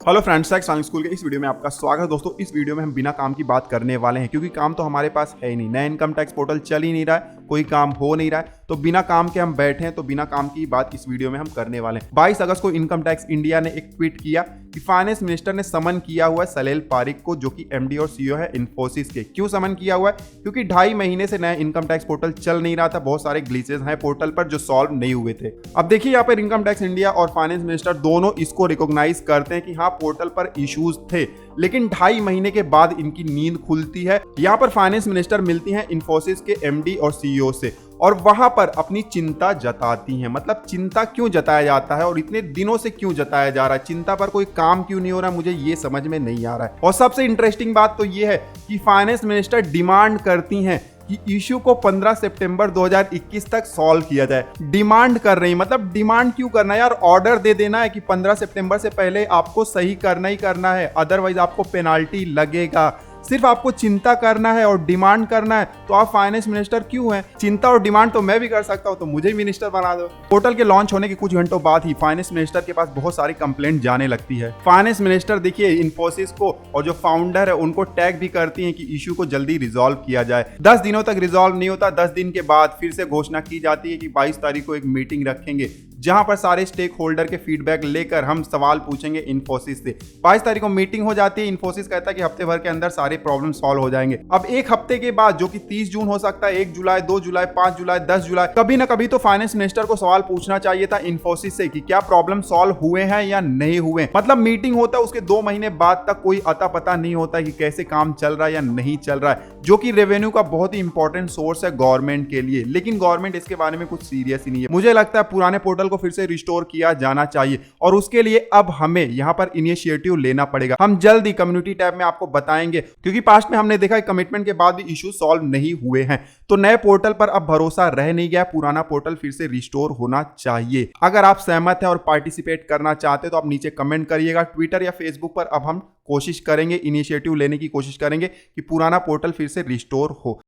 Hello friends, science school के इस video में आपका स्वागत है। दोस्तों, इस वीडियो में हम बिना काम की बात करने वाले हैं क्योंकि काम तो हमारे पास है ही नहीं। नया इनकम टैक्स पोर्टल चल ही नहीं रहा है, कोई काम हो नहीं रहा है, तो बिना काम के हम बैठे हैं। तो बिना काम की बात इस वीडियो में हम करने वाले हैं। 22 अगस्त को इनकम टैक्स इंडिया ने एक ट्वीट किया कि फाइनेंस मिनिस्टर ने समन किया हुआ है सलेल पारिक को, जो कि एमडी और सीईओ है इन्फोसिस के। क्यों समन किया हुआ है? क्योंकि 2.5 महीने से नया इनकम टैक्स पोर्टल चल नहीं रहा था। बहुत सारे ग्लिचेस हैं पोर्टल पर जो सॉल्व नहीं हुए थे। अब देखिए, यहाँ पर इनकम टैक्स इंडिया और फाइनेंस मिनिस्टर दोनों इसको रिकॉग्नाइज करते हैं कि हाँ, पोर्टल पर इश्यूज थे, लेकिन 2.5 महीने के बाद इनकी नींद खुलती है। यहाँ पर फाइनेंस मिनिस्टर मिलती हैं इन्फोसिस के एमडी और सीईओ से और वहां पर अपनी चिंता जताती हैं। मतलब चिंता क्यों जताया जाता है और इतने दिनों से क्यों जताया जा रहा है? चिंता पर कोई काम क्यों नहीं हो रहा? मुझे ये समझ में नहीं आ रहा है। और सबसे इंटरेस्टिंग बात तो ये है कि फाइनेंस मिनिस्टर डिमांड करती हैं कि इश्यू को 15 सितंबर 2021 तक सॉल्व किया जाए। डिमांड कर रही, मतलब डिमांड क्यों करना है यार? ऑर्डर दे देना है कि 15 सितंबर से पहले आपको सही करना ही करना है, अदरवाइज आपको पेनाल्टी लगेगा। सिर्फ आपको चिंता करना है और डिमांड करना है, तो आप फाइनेंस मिनिस्टर क्यों हैं? चिंता और डिमांड तो मैं भी कर सकता हूं, तो मुझे मिनिस्टर बना दो। पोर्टल के लॉन्च होने के कुछ घंटों बाद ही फाइनेंस मिनिस्टर के पास बहुत सारी कंप्लेंट जाने लगती है। फाइनेंस मिनिस्टर देखिए इन्फोसिस को और जो फाउंडर है उनको टैग भी करती हैं कि इश्यू को जल्दी रिजॉल्व किया जाए। 10 दिनों तक रिजॉल्व नहीं होता। 10 दिन के बाद फिर से घोषणा की जाती है कि 22 तारीख को एक मीटिंग रखेंगे जहां पर सारे स्टेक होल्डर के फीडबैक लेकर हम सवाल पूछेंगे इन्फोसिस से। 22 तारीख को मीटिंग हो जाती है। इन्फोसिस कहता है कि हफ्ते भर के अंदर सारे प्रॉब्लम सॉल्व हो जाएंगे। अब एक हफ्ते के बाद, जो कि 30 जून हो सकता है, 1 जुलाई, 2 जुलाई, 5 जुलाई, 10 जुलाई, कभी ना कभी तो फाइनेंस मिनिस्टर को सवाल पूछना चाहिए था इन्फोसिस से कि क्या प्रॉब्लम सॉल्व हुए हैं या नहीं हुए। मतलब मीटिंग होता है, उसके 2 महीने बाद तक कोई अता पता नहीं होता कि कैसे काम चल रहा है या नहीं चल रहा है, जो कि रेवेन्यू का बहुत ही इंपॉर्टेंट सोर्स है गवर्नमेंट के लिए। लेकिन गवर्नमेंट इसके बारे में कुछ सीरियस ही नहीं है। मुझे लगता है पुराने पोर्टल को फिर से रिस्टोर किया जाना चाहिए और उसके लिए अब हमें यहां पर इनिशिएटिव लेना पड़ेगा। हम जल्द ही कम्युनिटी टैब में आपको बताएंगे, क्योंकि पास्ट में हमने देखा है कमिटमेंट के बाद भी इश्यू सॉल्व नहीं हुए हैं। तो नए पोर्टल पर अब भरोसा रह नहीं गया, पुराना पोर्टल फिर से रिस्टोर होना चाहिए। अगर आप सहमत हैं और पार्टिसिपेट करना चाहते हैं तो आप नीचे कमेंट करिएगा। ट्विटर या फेसबुक पर अब हम कोशिश करेंगे, इनिशिएटिव लेने की कोशिश करेंगे कि पुराना पोर्टल फिर से रिस्टोर हो।